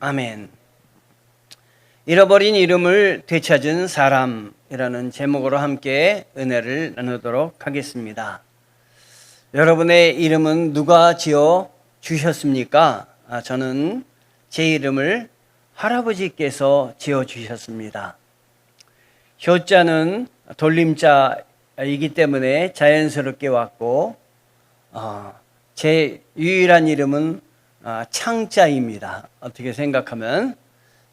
아멘. 잃어버린 이름을 되찾은 사람이라는 제목으로 함께 은혜를 나누도록 하겠습니다. 여러분의 이름은 누가 지어 주셨습니까? 저는 제 이름을 할아버지께서 지어 주셨습니다. 효자는 돌림자이기 때문에 자연스럽게 왔고, 제 유일한 이름은 창자입니다. 어떻게 생각하면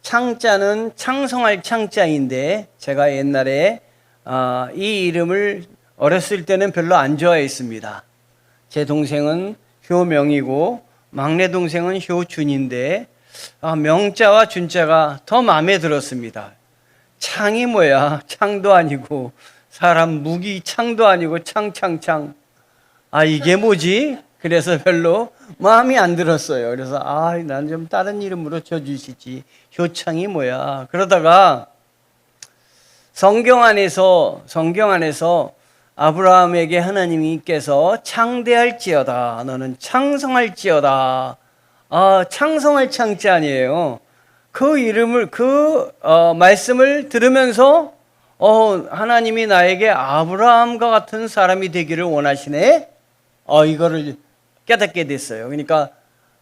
창자는 창성할 창자인데, 제가 옛날에 이 이름을 어렸을 때는 별로 안 좋아했습니다. 제 동생은 효명이고 막내 동생은 효준인데 명자와 준자가 더 마음에 들었습니다. 창이 뭐야? 창도 아니고 사람 무기 창도 아니고 창창창. 이게 뭐지? 그래서 별로 마음이 안 들었어요. 그래서 난 좀 다른 이름으로 줘주시지. 효창이 뭐야? 그러다가 성경 안에서 아브라함에게 하나님께서 창대할지어다, 너는 창성할지어다. 창성할 창자 아니에요. 그 이름을 말씀을 들으면서 하나님이 나에게 아브라함과 같은 사람이 되기를 원하시네. 이거를 깨닫게 됐어요. 그러니까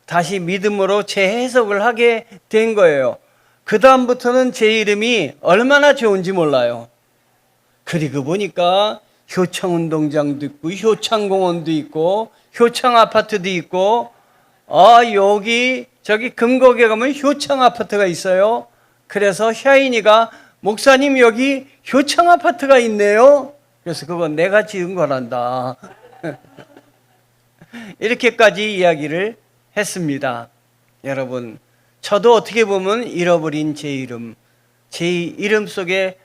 다시 믿음으로 재해석을 하게 된 거예요. 그 다음부터는 제 이름이 얼마나 좋은지 몰라요. 그리고 보니까 효창운동장도 있고 효창공원도 있고 효창아파트도 있고 여기 저기 금곡에 가면 효창아파트가 있어요. 그래서 샤이니가 목사님 여기 효창아파트가 있네요. 그래서 그건 내가 지은 거란다. 이렇게까지 이야기를 했습니다. 여러분, 저도 어떻게 보면 잃어버린 제 이름 속에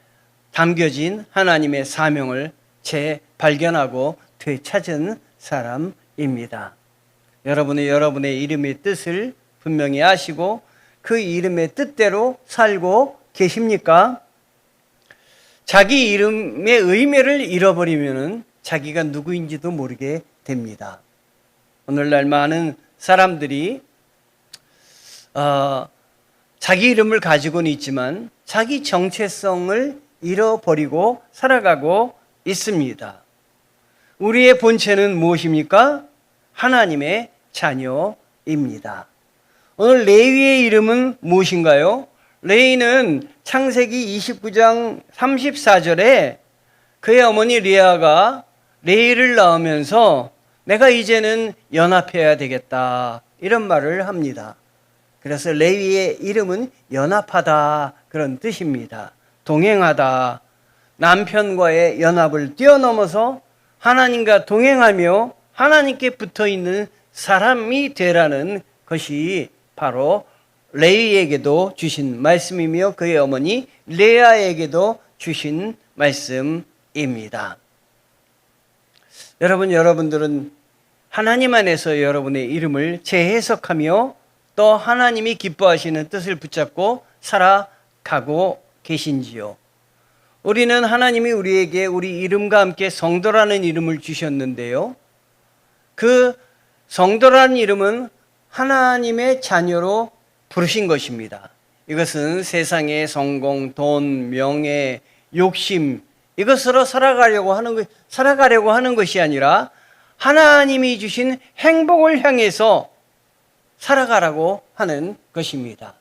담겨진 하나님의 사명을 재발견하고 되찾은 사람입니다. 여러분의 이름의 뜻을 분명히 아시고 그 이름의 뜻대로 살고 계십니까? 자기 이름의 의미를 잃어버리면 자기가 누구인지도 모르게 됩니다. 오늘날 많은 사람들이 자기 이름을 가지고는 있지만 자기 정체성을 잃어버리고 살아가고 있습니다. 우리의 본체는 무엇입니까? 하나님의 자녀입니다. 오늘 레위의 이름은 무엇인가요? 레위는 창세기 29장 34절에 그의 어머니 레아가 레위를 낳으면서 내가 이제는 연합해야 되겠다, 이런 말을 합니다. 그래서 레위의 이름은 연합하다, 그런 뜻입니다. 동행하다, 남편과의 연합을 뛰어넘어서 하나님과 동행하며 하나님께 붙어있는 사람이 되라는 것이 바로 레위에게도 주신 말씀이며 그의 어머니 레아에게도 주신 말씀입니다. 여러분들은 하나님 안에서 여러분의 이름을 재해석하며 또 하나님이 기뻐하시는 뜻을 붙잡고 살아가고 계신지요? 우리는 하나님이 우리에게 우리 이름과 함께 성도라는 이름을 주셨는데요, 그 성도라는 이름은 하나님의 자녀로 부르신 것입니다. 이것은 세상의 성공, 돈, 명예, 욕심, 이것으로 살아가려고 하는 것이 아니라 하나님이 주신 행복을 향해서 살아가라고 하는 것입니다.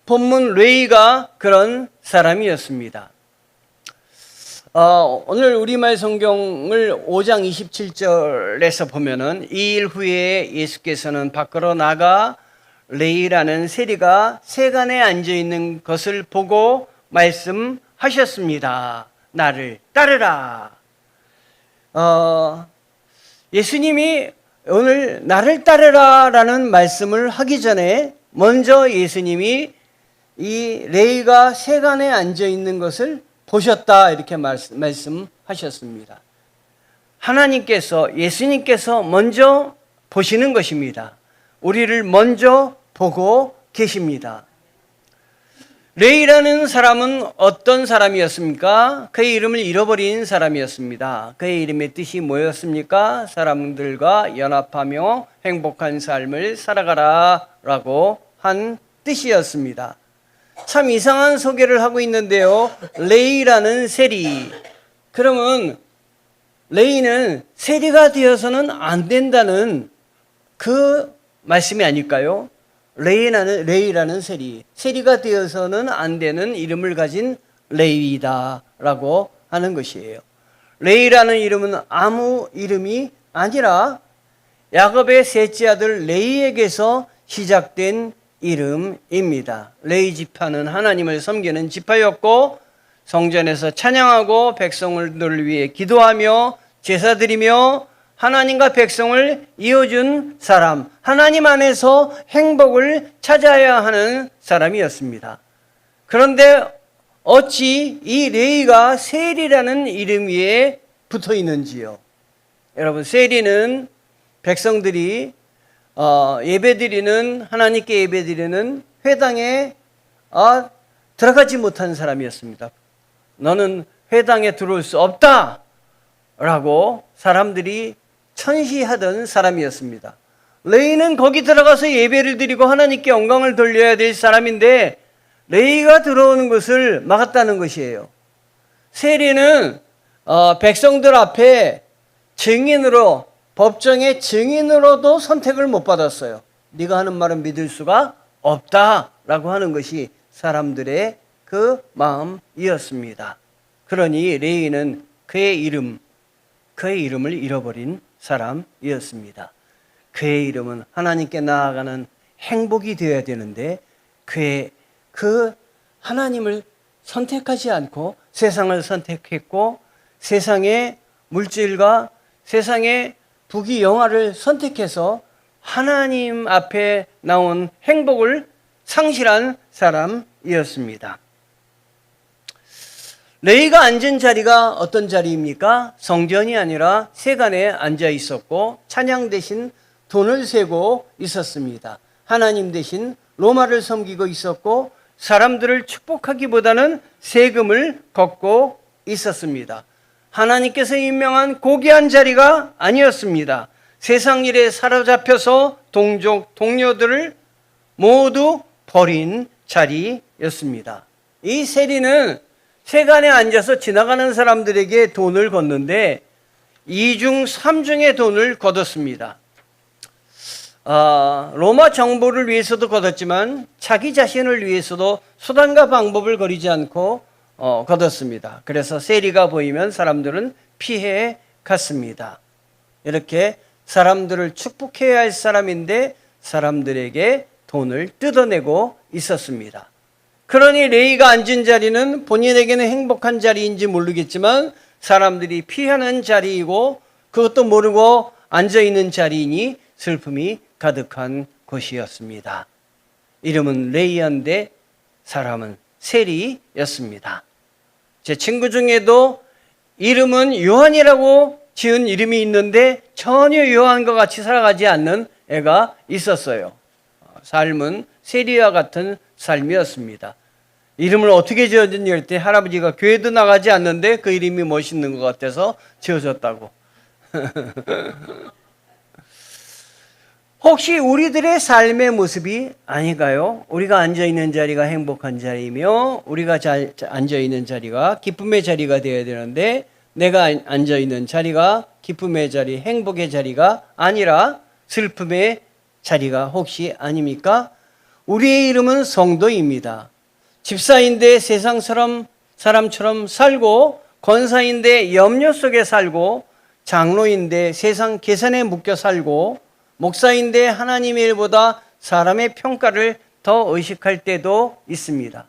본문 레위가 그런 사람이었습니다. 오늘 우리말 성경을 5장 27절에서 보면은 이 일 후에 예수께서는 밖으로 나가 레위라는 세리가 세간에 앉아 있는 것을 보고 말씀하셨습니다. 나를 따르라. 예수님이 오늘 나를 따르라 라는 말씀을 하기 전에 먼저 예수님이 이 레위가 세간에 앉아 있는 것을 보셨다, 이렇게 말씀하셨습니다. 예수님께서 먼저 보시는 것입니다. 우리를 먼저 보고 계십니다. 레위라는 사람은 어떤 사람이었습니까? 그의 이름을 잃어버린 사람이었습니다. 그의 이름의 뜻이 뭐였습니까? 사람들과 연합하며 행복한 삶을 살아가라 라고 한 뜻이었습니다. 참 이상한 소개를 하고 있는데요. 레위라는 세리. 그러면 레위는 세리가 되어서는 안 된다는 그 말씀이 아닐까요? 레위라는 세리. 세리가 되어서는 안 되는 이름을 가진 레위다라고 하는 것이에요. 레위라는 이름은 아무 이름이 아니라 야곱의 셋째 아들 레위에게서 시작된 이름입니다. 레위 지파는 하나님을 섬기는 지파였고 성전에서 찬양하고 백성을 위해 기도하며 제사드리며 하나님과 백성을 이어준 사람, 하나님 안에서 행복을 찾아야 하는 사람이었습니다. 그런데 어찌 이 레위가 세리라는 이름 위에 붙어 있는지요? 여러분, 세리는 백성들이 예배드리는, 하나님께 예배드리는 회당에 들어가지 못한 사람이었습니다. 너는 회당에 들어올 수 없다! 라고 사람들이 천시하던 사람이었습니다. 레위는 거기 들어가서 예배를 드리고 하나님께 영광을 돌려야 될 사람인데 레위가 들어오는 것을 막았다는 것이에요. 세리는 백성들 앞에 증인으로, 법정의 증인으로도 선택을 못 받았어요. 네가 하는 말은 믿을 수가 없다라고 하는 것이 사람들의 그 마음이었습니다. 그러니 레위는 그의 이름을 잃어버린 사람이었습니다. 그의 이름은 하나님께 나아가는 행복이 되어야 되는데 그 하나님을 선택하지 않고 세상을 선택했고 세상의 물질과 세상의 부귀영화를 선택해서 하나님 앞에 나온 행복을 상실한 사람이었습니다. 레위가 앉은 자리가 어떤 자리입니까? 성전이 아니라 세간에 앉아 있었고 찬양 대신 돈을 세고 있었습니다. 하나님 대신 로마를 섬기고 있었고 사람들을 축복하기보다는 세금을 걷고 있었습니다. 하나님께서 임명한 고귀한 자리가 아니었습니다. 세상 일에 사로잡혀서 동족, 동료들을 모두 버린 자리였습니다. 이 세리는 세간에 앉아서 지나가는 사람들에게 돈을 걷는데 2중 3중의 돈을 걷었습니다. 로마 정부를 위해서도 걷었지만 자기 자신을 위해서도 수단과 방법을 거리지 않고 걷었습니다. 그래서 세리가 보이면 사람들은 피해 갔습니다. 이렇게 사람들을 축복해야 할 사람인데 사람들에게 돈을 뜯어내고 있었습니다. 그러니 레위가 앉은 자리는 본인에게는 행복한 자리인지 모르겠지만 사람들이 피하는 자리이고 그것도 모르고 앉아있는 자리이니 슬픔이 가득한 곳이었습니다. 이름은 레위인데 사람은 세리였습니다. 제 친구 중에도 이름은 요한이라고 지은 이름이 있는데 전혀 요한과 같이 살아가지 않는 애가 있었어요. 삶은 세리와 같은 삶이었습니다. 이름을 어떻게 지어줬냐 할 때 할아버지가 교회도 나가지 않는데 그 이름이 멋있는 것 같아서 지어줬다고. 혹시 우리들의 삶의 모습이 아닌가요? 우리가 앉아있는 자리가 행복한 자리이며 우리가 앉아있는 자리가 기쁨의 자리가 되어야 되는데 내가 앉아있는 자리가 기쁨의 자리, 행복의 자리가 아니라 슬픔의 자리가 혹시 아닙니까? 우리의 이름은 성도입니다. 집사인데 세상 사람처럼 살고 권사인데 염려 속에 살고 장로인데 세상 계산에 묶여 살고 목사인데 하나님의 일보다 사람의 평가를 더 의식할 때도 있습니다.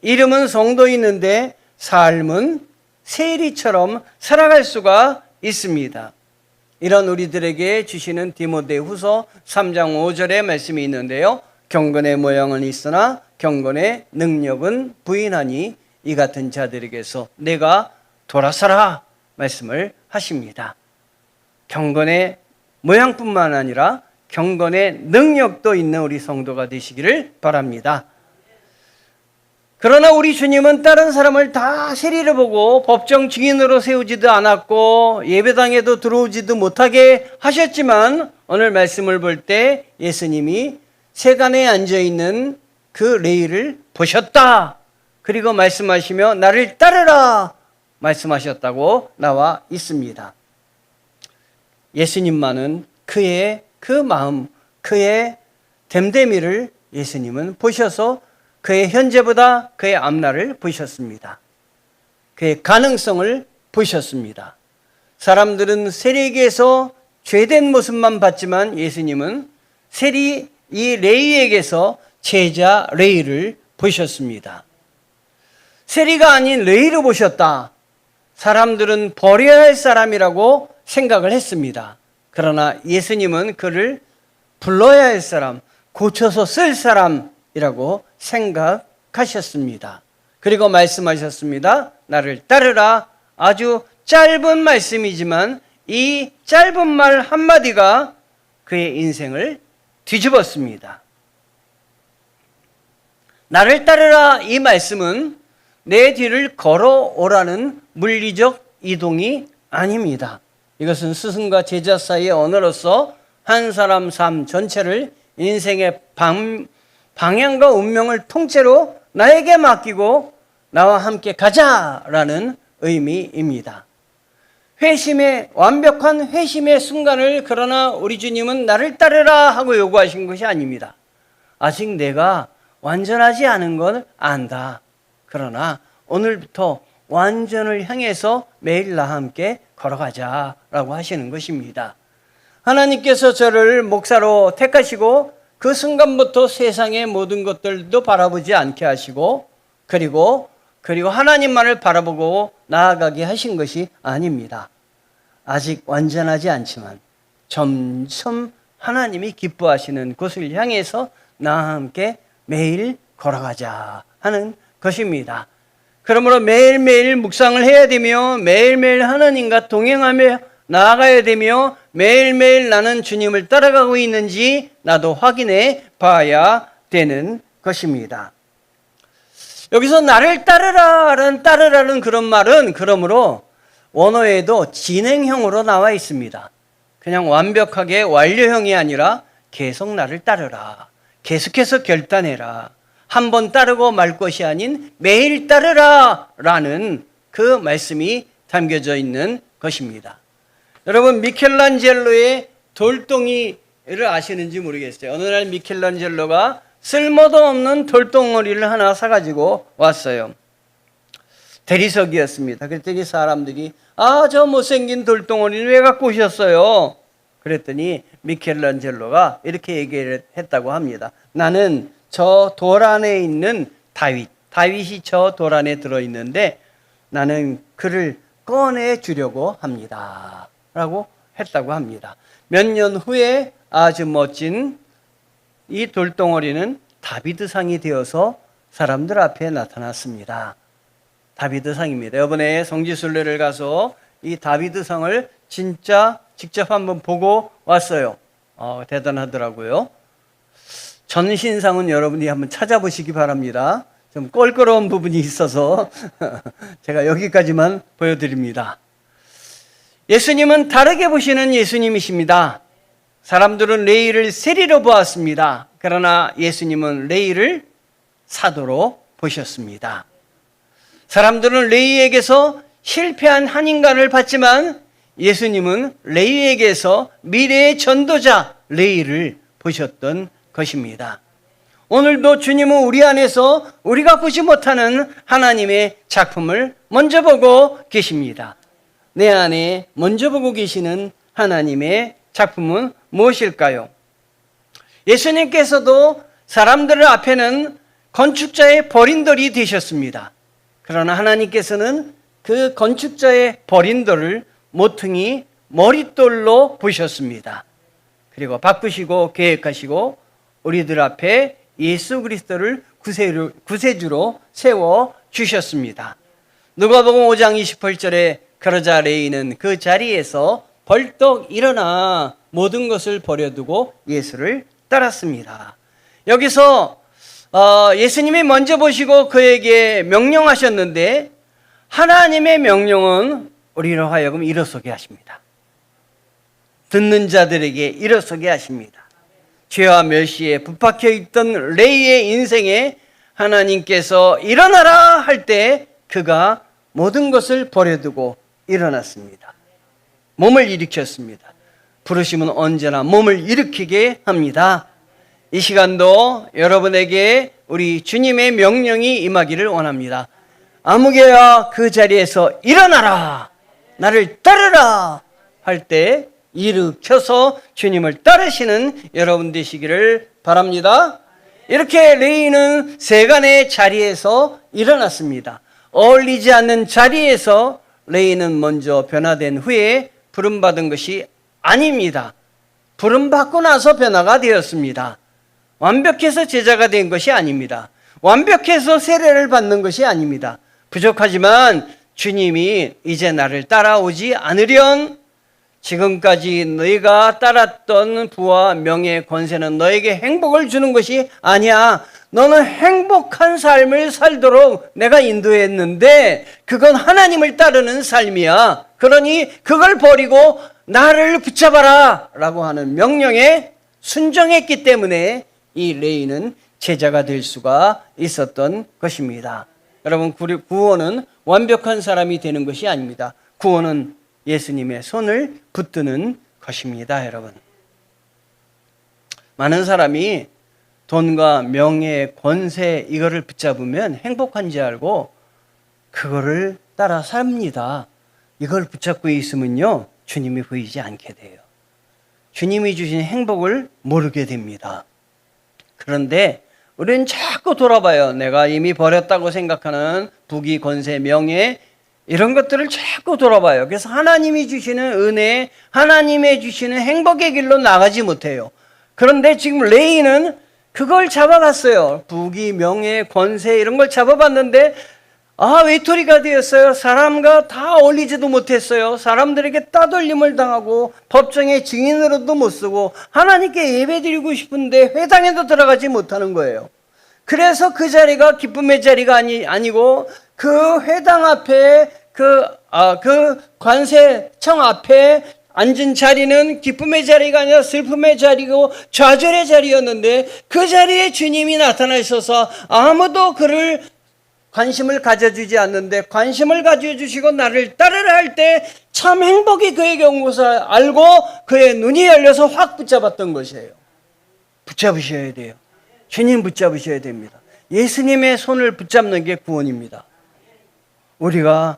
이름은 성도있는데 삶은 세리처럼 살아갈 수가 있습니다. 이런 우리들에게 주시는 디모데후서 3장 5절의 말씀이 있는데요. 경건의 모양은 있으나 경건의 능력은 부인하니 이 같은 자들에게서 내가 돌아서라 말씀을 하십니다. 경건의 모양뿐만 아니라 경건의 능력도 있는 우리 성도가 되시기를 바랍니다. 그러나 우리 주님은 다른 사람을 다 세리를 보고 법정 증인으로 세우지도 않았고 예배당에도 들어오지도 못하게 하셨지만 오늘 말씀을 볼 때 예수님이 세간에 앉아있는 그 레위를 보셨다. 그리고 말씀하시며 나를 따르라 말씀하셨다고 나와 있습니다. 예수님만은 그의 그 마음, 그의 됨됨이를 예수님은 보셔서 그의 현재보다 그의 앞날을 보셨습니다. 그의 가능성을 보셨습니다. 사람들은 세리에게서 죄된 모습만 봤지만 예수님은 이 레위에게서 제자 레위를 보셨습니다. 세리가 아닌 레위를 보셨다. 사람들은 버려야 할 사람이라고 생각을 했습니다. 그러나 예수님은 그를 불러야 할 사람, 고쳐서 쓸 사람이라고 생각하셨습니다. 그리고 말씀하셨습니다. 나를 따르라. 아주 짧은 말씀이지만 이 짧은 말 한마디가 그의 인생을 뒤집었습니다. 나를 따르라 이 말씀은 내 뒤를 걸어오라는 물리적 이동이 아닙니다. 이것은 스승과 제자 사이의 언어로서 한 사람 삶 전체를 인생의 방향과 운명을 통째로 나에게 맡기고 나와 함께 가자라는 의미입니다. 완벽한 회심의 순간을 그러나 우리 주님은 나를 따르라 하고 요구하신 것이 아닙니다. 아직 내가 완전하지 않은 걸 안다. 그러나 오늘부터 완전을 향해서 매일 나와 함께 걸어가자라고 하시는 것입니다. 하나님께서 저를 목사로 택하시고 그 순간부터 세상의 모든 것들도 바라보지 않게 하시고 그리고 하나님만을 바라보고 나아가게 하신 것이 아닙니다. 아직 완전하지 않지만 점점 하나님이 기뻐하시는 곳을 향해서 나와 함께 매일 걸어가자 하는 것입니다. 그러므로 매일매일 묵상을 해야 되며 매일매일 하나님과 동행하며 나아가야 되며 매일매일 나는 주님을 따라가고 있는지 나도 확인해 봐야 되는 것입니다. 여기서 나를 따르라는 그런 말은 그러므로 원어에도 진행형으로 나와 있습니다. 그냥 완벽하게 완료형이 아니라 계속 나를 따르라. 계속해서 결단해라. 한 번 따르고 말 것이 아닌 매일 따르라 라는 그 말씀이 담겨져 있는 것입니다. 여러분 미켈란젤로의 돌덩이를 아시는지 모르겠어요. 어느 날 미켈란젤로가 쓸모도 없는 돌덩어리를 하나 사가지고 왔어요. 대리석이었습니다. 그랬더니 사람들이 저 못생긴 돌덩어리는 왜 갖고 오셨어요? 그랬더니 미켈란젤로가 이렇게 얘기를 했다고 합니다. 나는 저 돌 안에 있는 다윗이 저 돌 안에 들어있는데 나는 그를 꺼내주려고 합니다 라고 했다고 합니다. 몇 년 후에 아주 멋진 이 돌덩어리는 다비드상이 되어서 사람들 앞에 나타났습니다. 다비드상입니다. 이번에 성지순례를 가서 이 다비드상을 진짜 직접 한번 보고 왔어요. 대단하더라고요. 전신상은 여러분이 한번 찾아보시기 바랍니다. 좀 껄끄러운 부분이 있어서 제가 여기까지만 보여드립니다. 예수님은 다르게 보시는 예수님이십니다. 사람들은 레위를 세리로 보았습니다. 그러나 예수님은 레위를 사도로 보셨습니다. 사람들은 레위에게서 실패한 한 인간을 봤지만 예수님은 레위에게서 미래의 전도자 레위를 보셨던 것입니다. 오늘도 주님은 우리 안에서 우리가 보지 못하는 하나님의 작품을 먼저 보고 계십니다. 내 안에 먼저 보고 계시는 하나님의 작품은 무엇일까요? 예수님께서도 사람들 앞에는 건축자의 버린돌이 되셨습니다. 그러나 하나님께서는 그 건축자의 버린돌을 모퉁이 머릿돌로 보셨습니다. 그리고 바꾸시고 계획하시고 우리들 앞에 예수 그리스도를 구세주로 세워주셨습니다. 누가복음 5장 28절에 그러자 레위는 그 자리에서 벌떡 일어나 모든 것을 버려두고 예수를 따랐습니다. 여기서 예수님이 먼저 보시고 그에게 명령하셨는데 하나님의 명령은 우리로 하여금 일어서게 하십니다. 듣는 자들에게 일어서게 하십니다. 죄와 멸시에 붙박혀 있던 레이의 인생에 하나님께서 일어나라 할 때 그가 모든 것을 버려두고 일어났습니다. 몸을 일으켰습니다. 부르심은 언제나 몸을 일으키게 합니다. 이 시간도 여러분에게 우리 주님의 명령이 임하기를 원합니다. 아무개야 그 자리에서 일어나라, 나를 따르라 할 때 일으켜서 주님을 따르시는 여러분 되시기를 바랍니다. 이렇게 레이는 세간의 자리에서 일어났습니다. 어울리지 않는 자리에서 레이는 먼저 변화된 후에 부름받은 것이 아닙니다. 부름받고 나서 변화가 되었습니다. 완벽해서 제자가 된 것이 아닙니다. 완벽해서 세례를 받는 것이 아닙니다. 부족하지만 주님이 이제 나를 따라오지 않으련 지금까지 너희가 따랐던 부와 명예, 권세는 너에게 행복을 주는 것이 아니야. 너는 행복한 삶을 살도록 내가 인도했는데 그건 하나님을 따르는 삶이야. 그러니 그걸 버리고 나를 붙잡아라 라고 하는 명령에 순종했기 때문에 이 레이는 제자가 될 수가 있었던 것입니다. 여러분, 구원은 완벽한 사람이 되는 것이 아닙니다. 구원은 예수님의 손을 붙드는 것입니다. 여러분, 많은 사람이 돈과 명예, 권세 이거를 붙잡으면 행복한지 알고 그거를 따라 삽니다. 이걸 붙잡고 있으면요 주님이 보이지 않게 돼요. 주님이 주신 행복을 모르게 됩니다. 그런데 우리는 자꾸 돌아봐요. 내가 이미 버렸다고 생각하는 부귀, 권세, 명예 이런 것들을 자꾸 돌아봐요. 그래서 하나님이 주시는 은혜, 하나님이 주시는 행복의 길로 나가지 못해요. 그런데 지금 레이는 그걸 잡아갔어요. 부귀, 명예, 권세 이런 걸 잡아봤는데 외톨이가 되었어요. 사람과 다 어울리지도 못했어요. 사람들에게 따돌림을 당하고 법정의 증인으로도 못 쓰고 하나님께 예배드리고 싶은데 회당에도 들어가지 못하는 거예요. 그래서 그 자리가 기쁨의 자리가 아니고 그 회당 앞에 그 관세청 앞에 앉은 자리는 기쁨의 자리가 아니라 슬픔의 자리고 좌절의 자리였는데 그 자리에 주님이 나타나셔서 아무도 그를 관심을 가져주지 않는데 관심을 가져주시고 나를 따르라 할 때 참 행복이 그에게 온 것을 알고 그의 눈이 열려서 확 붙잡았던 것이에요. 붙잡으셔야 돼요. 주님 붙잡으셔야 됩니다. 예수님의 손을 붙잡는 게 구원입니다. 우리가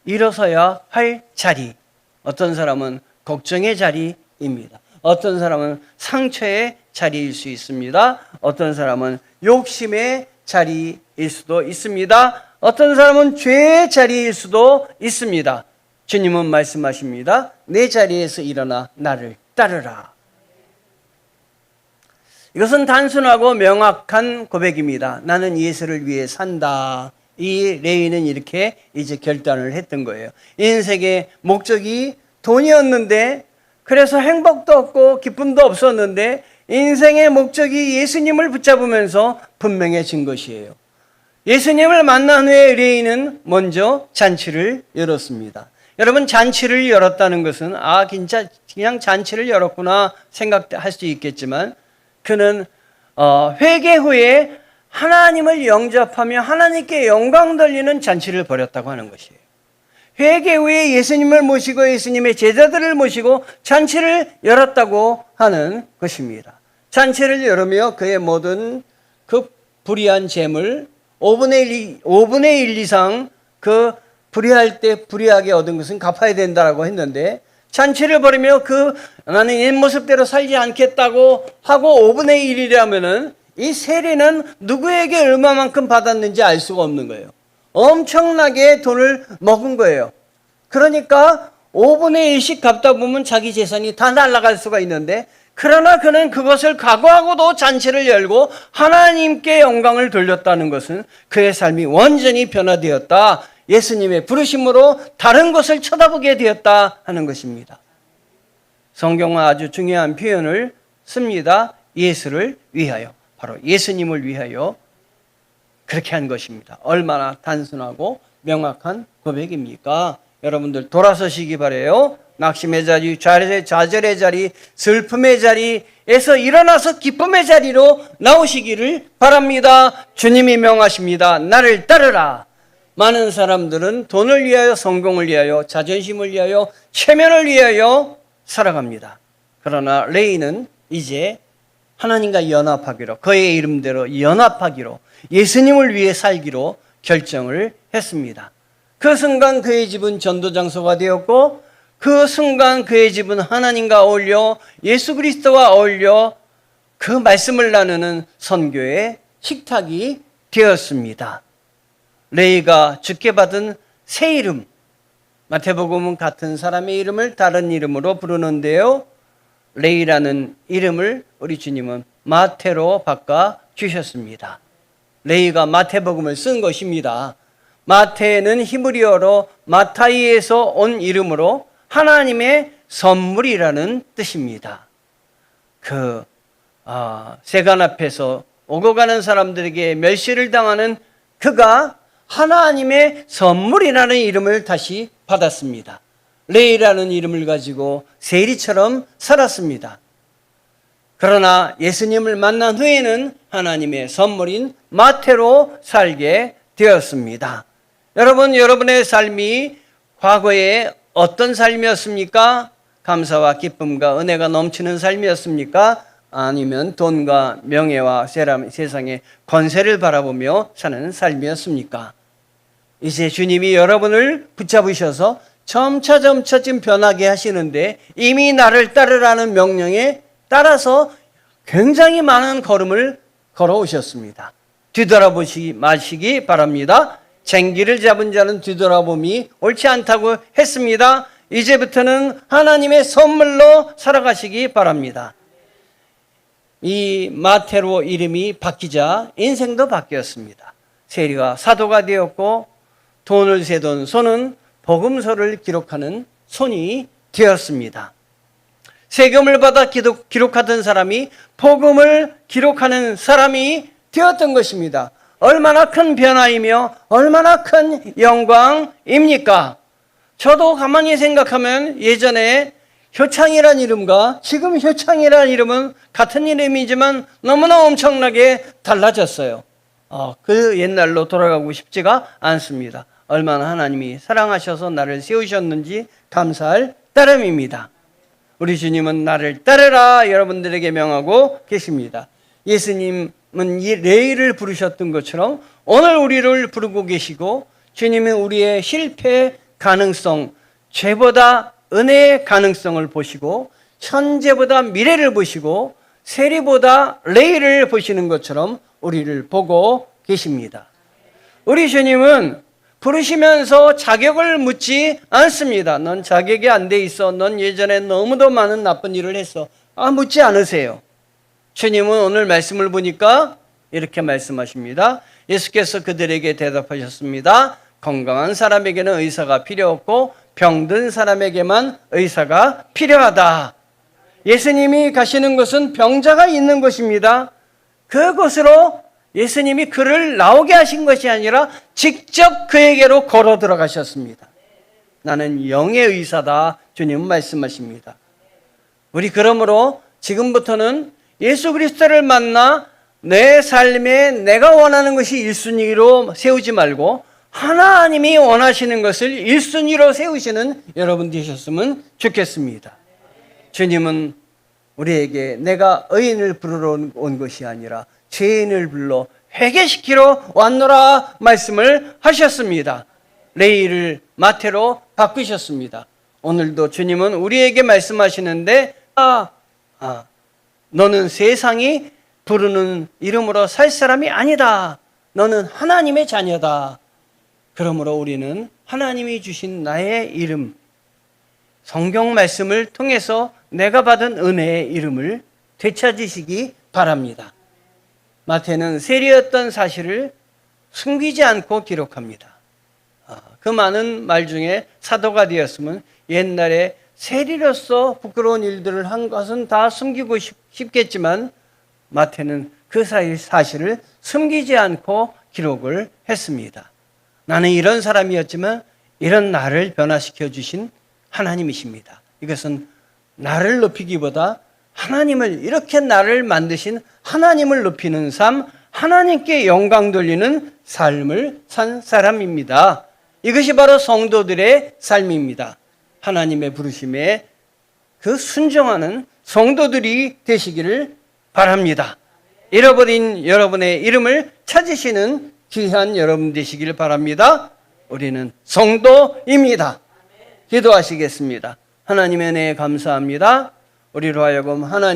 일어서야 할 자리, 어떤 사람은 걱정의 자리입니다. 어떤 사람은 상처의 자리일 수 있습니다. 어떤 사람은 욕심의 자리일 수도 있습니다. 어떤 사람은 죄의 자리일 수도 있습니다. 주님은 말씀하십니다. 내 자리에서 일어나 나를 따르라. 이것은 단순하고 명확한 고백입니다. 나는 예수를 위해 산다. 이 레위는 이렇게 이제 결단을 했던 거예요. 인생의 목적이 돈이었는데, 그래서 행복도 없고 기쁨도 없었는데 인생의 목적이 예수님을 붙잡으면서 분명해진 것이에요. 예수님을 만난 후에 레위는 먼저 잔치를 열었습니다. 여러분, 잔치를 열었다는 것은 진짜 그냥 잔치를 열었구나 생각할 수 있겠지만 그는 회개 후에 하나님을 영접하며 하나님께 영광 돌리는 잔치를 벌였다고 하는 것이에요. 회개 후에 예수님을 모시고 예수님의 제자들을 모시고 잔치를 열었다고 하는 것입니다. 잔치를 열으며 그의 모든 그 불의한 재물 5분의 1 이상 그 불의할 때 불의하게 얻은 것은 갚아야 된다고 했는데 잔치를 벌이며 나는 옛 모습대로 살지 않겠다고 하고 5분의 1이라면은 이 세리는 누구에게 얼마만큼 받았는지 알 수가 없는 거예요. 엄청나게 돈을 먹은 거예요. 그러니까 5분의 1씩 갚다 보면 자기 재산이 다 날아갈 수가 있는데, 그러나 그는 그것을 각오하고도 잔치를 열고 하나님께 영광을 돌렸다는 것은 그의 삶이 완전히 변화되었다. 예수님의 부르심으로 다른 것을 쳐다보게 되었다 하는 것입니다. 성경은 아주 중요한 표현을 씁니다. 예수를 위하여. 바로 예수님을 위하여 그렇게 한 것입니다. 얼마나 단순하고 명확한 고백입니까? 여러분들 돌아서시기 바라요. 낙심의 자리, 좌절의 자리, 슬픔의 자리에서 일어나서 기쁨의 자리로 나오시기를 바랍니다. 주님이 명하십니다. 나를 따르라. 많은 사람들은 돈을 위하여, 성공을 위하여, 자존심을 위하여, 체면을 위하여 살아갑니다. 그러나 레이는 이제 하나님과 연합하기로, 그의 이름대로 연합하기로, 예수님을 위해 살기로 결정을 했습니다. 그 순간 그의 집은 전도장소가 되었고, 그 순간 그의 집은 하나님과 어울려, 예수 그리스도와 어울려 그 말씀을 나누는 선교의 식탁이 되었습니다. 레이가 주께 받은 새 이름, 마태복음은 같은 사람의 이름을 다른 이름으로 부르는데요, 레이라는 이름을 우리 주님은 마태로 바꿔 주셨습니다. 레이가 마태복음을 쓴 것입니다. 마태는 히브리어로 마타이에서 온 이름으로 하나님의 선물이라는 뜻입니다. 세관 앞에서 오고 가는 사람들에게 멸시를 당하는 그가 하나님의 선물이라는 이름을 다시 받았습니다. 레이라는 이름을 가지고 세리처럼 살았습니다. 그러나 예수님을 만난 후에는 하나님의 선물인 마태로 살게 되었습니다. 여러분, 여러분의 삶이 과거에 어떤 삶이었습니까? 감사와 기쁨과 은혜가 넘치는 삶이었습니까? 아니면 돈과 명예와 세상의 권세를 바라보며 사는 삶이었습니까? 이제 주님이 여러분을 붙잡으셔서 점차 지금 변하게 하시는데, 이미 나를 따르라는 명령에 따라서 굉장히 많은 걸음을 걸어오셨습니다. 뒤돌아보시기 마시기 바랍니다. 쟁기를 잡은 자는 뒤돌아봄이 옳지 않다고 했습니다. 이제부터는 하나님의 선물로 살아가시기 바랍니다. 이 마태로 이름이 바뀌자 인생도 바뀌었습니다. 세리가 사도가 되었고, 돈을 세던 손은 복음서를 기록하는 손이 되었습니다. 세금을 받아 기록하던 사람이 복음을 기록하는 사람이 되었던 것입니다. 얼마나 큰 변화이며 얼마나 큰 영광입니까? 저도 가만히 생각하면 예전에 효창이라는 이름과 지금 효창이라는 이름은 같은 이름이지만 너무나 엄청나게 달라졌어요. 그 옛날로 돌아가고 싶지가 않습니다. 얼마나 하나님이 사랑하셔서 나를 세우셨는지 감사할 따름입니다. 우리 주님은 나를 따르라 여러분들에게 명하고 계십니다. 예수님은 이 레이를 부르셨던 것처럼 오늘 우리를 부르고 계시고, 주님은 우리의 실패 가능성, 죄보다 은혜의 가능성을 보시고, 현재보다 미래를 보시고, 세리보다 레이를 보시는 것처럼 우리를 보고 계십니다. 우리 주님은 부르시면서 자격을 묻지 않습니다. 넌 자격이 안 돼 있어. 넌 예전에 너무도 많은 나쁜 일을 했어. 묻지 않으세요. 주님은 오늘 말씀을 보니까 이렇게 말씀하십니다. 예수께서 그들에게 대답하셨습니다. 건강한 사람에게는 의사가 필요 없고 병든 사람에게만 의사가 필요하다. 예수님이 가시는 곳은 병자가 있는 곳입니다. 그곳으로 예수님이 그를 나오게 하신 것이 아니라 직접 그에게로 걸어 들어가셨습니다. 나는 영의 의사다. 주님은 말씀하십니다. 우리 그러므로 지금부터는 예수 그리스도를 만나 내 삶에 내가 원하는 것이 1순위로 세우지 말고 하나님이 원하시는 것을 1순위로 세우시는 여러분 되셨으면 좋겠습니다. 주님은 우리에게 내가 의인을 부르러 온 것이 아니라 죄인을 불러 회개시키러 왔노라 말씀을 하셨습니다. 레이를 마태로 바꾸셨습니다. 오늘도 주님은 우리에게 말씀하시는데 너는 세상이 부르는 이름으로 살 사람이 아니다. 너는 하나님의 자녀다. 그러므로 우리는 하나님이 주신 나의 이름, 성경 말씀을 통해서 내가 받은 은혜의 이름을 되찾으시기 바랍니다. 마태는 세리였던 사실을 숨기지 않고 기록합니다. 그 많은 말 중에 사도가 되었으면 옛날에 세리로서 부끄러운 일들을 한 것은 다 숨기고 싶겠지만 마태는 그 사실을 숨기지 않고 기록을 했습니다. 나는 이런 사람이었지만 이런 나를 변화시켜 주신 하나님이십니다. 이것은 나를 높이기보다 하나님을, 이렇게 나를 만드신 하나님을 높이는 삶, 하나님께 영광 돌리는 삶을 산 사람입니다. 이것이 바로 성도들의 삶입니다. 하나님의 부르심에 그 순종하는 성도들이 되시기를 바랍니다. 잃어버린 여러분의 이름을 찾으시는 귀한 여러분 되시길 바랍니다. 우리는 성도입니다. 기도하시겠습니다. 하나님의 은혜에 감사합니다. 우리로 하여금 하나님